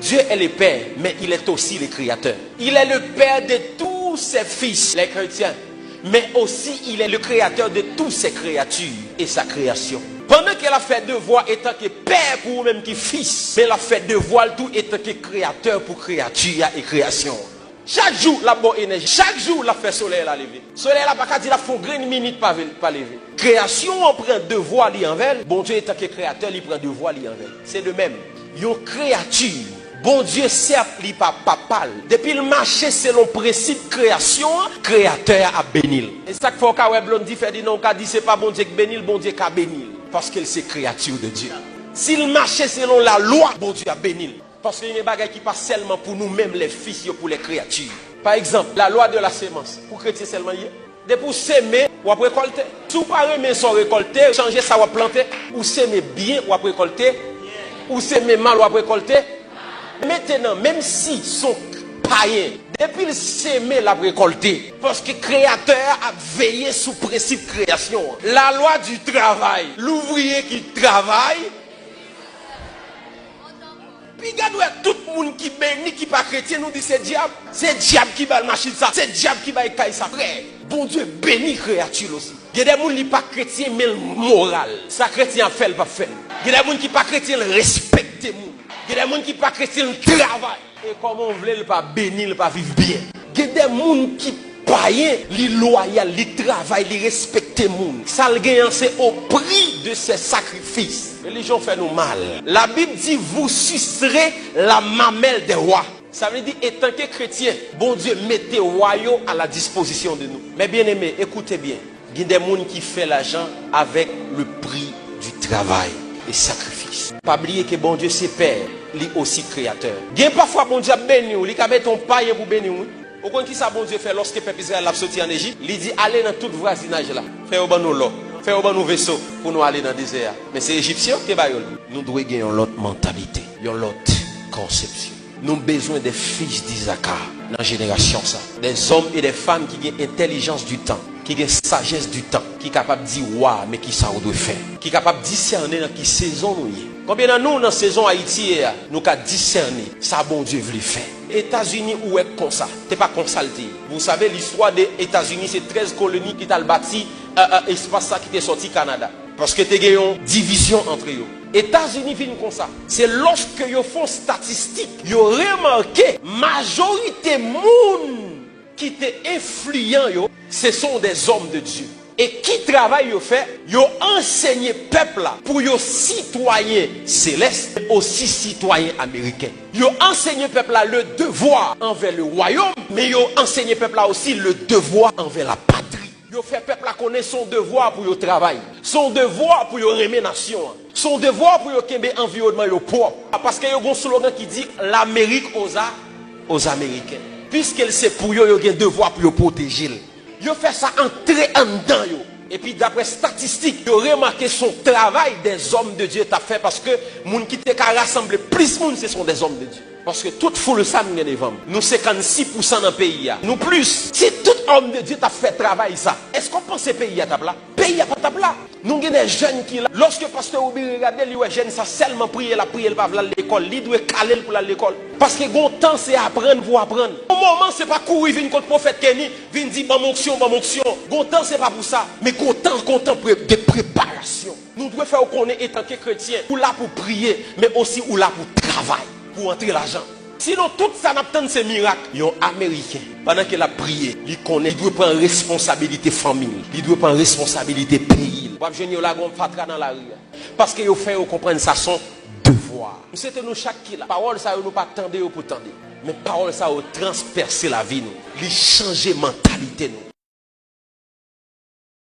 Dieu est le Père, mais il est aussi le Créateur. Il est le Père de tous ses fils, les chrétiens. Mais aussi, il est le Créateur de toutes ses créatures et sa création. Pendant qu'elle a fait devoir étant que Père pour vous-même qui Fils, mais elle a fait devoir tout étant que Créateur pour créature et création. Chaque jour, la bonne énergie. Chaque jour, la fait soleil la lever. Soleil la pas dit la font une minute pas lever. Création, on prend devoir li envers. Bon Dieu étant que créateur, il prend devoir li envers. C'est de même. Yon créature. Bon Dieu certes li pas papal. Depuis le marché selon principe création, créateur a bénil. Et ça qu'il faut qu'à Blondie fait dit non, qu'a dit c'est pas bon Dieu qui bénil, bon Dieu qui a bénil. Parce qu'elle c'est créature de Dieu. S'il marchait selon la loi, bon Dieu a bénil. Parce qu'il y a des bagages qui passent seulement pour nous-mêmes, les fils, pour les créatures. Par exemple, la loi de la sémence. Pour chrétiens seulement, de pour s'aimer, ou après récolter. Si vous ne pas sans récolter, changer ça ou planter. Ou s'aimer bien, ou après récolter. Ou s'aimer mal, ou après récolter. Maintenant, même si sont païens, depuis le s'aimer, la récolter. Parce que le Créateur a veillé sous principe création. La loi du travail. L'ouvrier qui travaille. Puis regardez tout le monde qui bénit, qui pas chrétien, nous dit c'est diable. C'est diable qui va le machine ça. C'est diable qui va écailler ça. Frère, bon Dieu bénit créature aussi. Il y a des gens qui pas chrétien mais moral. Ça chrétien fait le pas fait. Il y a des gens qui pas chrétien respectent les gens. Il y a des gens qui pas chrétien travail. Et comment on veut le pas bénir, le pas vivre bien. Il y a des gens qui païens, les loyaux, les travail, les respectent les gens. Ça le gagne c'est au prix de ces sacrifices. Les religion fait nous mal. La Bible dit vous sucerez la mamelle des rois. Ça veut dire étant que chrétien, bon Dieu mettez royaux à la disposition de nous. Mais bien aimé, écoutez bien. Il y a des gens qui font l'argent avec le prix du travail et sacrifice. Pas oublier que bon Dieu c'est Père, il est aussi créateur. Il y a parfois bon Dieu béni, il a mis ton paille pour bénir. Au contraire, qui ça bon Dieu fait lorsque le peuple Israël a sorti en Égypte? Il dit allez dans tout voisinage là. Faites au bon nous l'eau. Faites au bon nous vaisseau pour nous aller dans le désert. Mais c'est Égyptien qui va y aller. Nous devons gagner une autre mentalité, une autre conception. Nous avons besoin des fils d'Isaac dans la génération ça. Des hommes et des femmes qui ont intelligence du temps, qui ont sagesse du temps, qui sont capables de dire waouh, mais qui ça on doit faire, qui sont capables de discerner dans quelle saison nous y. Combien de nous dans la saison Haïti nous avons discerné ça bon Dieu veut faire. États-Unis où est comme ça, c'est pas consulté. Vous savez l'histoire des États-Unis, c'est 13 colonies qui ont bâti espace ça qui est sorti Canada. Parce que tu as une division entre eux. États-Unis viennent comme ça. C'est lorsque ils font statistiques, ils ont remarqué majorité monde qui étaient influents, ce sont des hommes de Dieu. Et qui travaille, ils fait, ils ont enseigné peuple là pour les citoyens célestes, mais aussi citoyens américains. Ils ont enseigné peuple là le devoir envers le royaume, mais ils ont enseigné peuple là aussi le devoir envers la patrie. Ils ont fait peuple là connaître son devoir pour le travail, son devoir pour le remettre nation, son devoir pour le environnement propre. Parce qu'il y a un slogan qui dit l'Amérique aux Américains. Puisqu'elle c'est pour eux, il y a un devoir pour le protéger. Yo fait ça entrer en dedans yo. Et puis d'après statistiques, yo remarqué son travail des hommes de Dieu t'a fait parce que moun qui te rassemble plus moun ce sont des hommes de Dieu. Parce que toute foule ça nous devant. Nous 56% dans le pays là. Nous plus. Si tout homme de Dieu t'a fait travail ça, est-ce qu'on pense que le pays à table là? Pays à pas table là. Nous avons des jeunes qui là. Lorsque pasteur Obi regarde les jeunes ça seulement prier la prière pas à l'école, il doit caler pour l'école. Parce que bon temps c'est apprendre pour apprendre. Au moment c'est pas courir venir contre prophète Kenny, venir dire bon onction. Bon temps c'est pas pour ça, mais bon temps de préparation. Nous devons faire connaître étant que chrétien, ou là pour prier, mais aussi ou là pour travailler. Pour entrer l'argent. Sinon, tout ça n'a pas ces miracles. Il y a un Américain, pendant qu'il a prié, il connaît, il doit prendre responsabilité famille, il doit prendre responsabilité pays. Parce qu'il fait comprendre ça son devoir. C'était nous chaque qui la parole ça nous pas tendre pour tendre. Mais parole ça a transpercé la vie nous, il changer mentalité nous.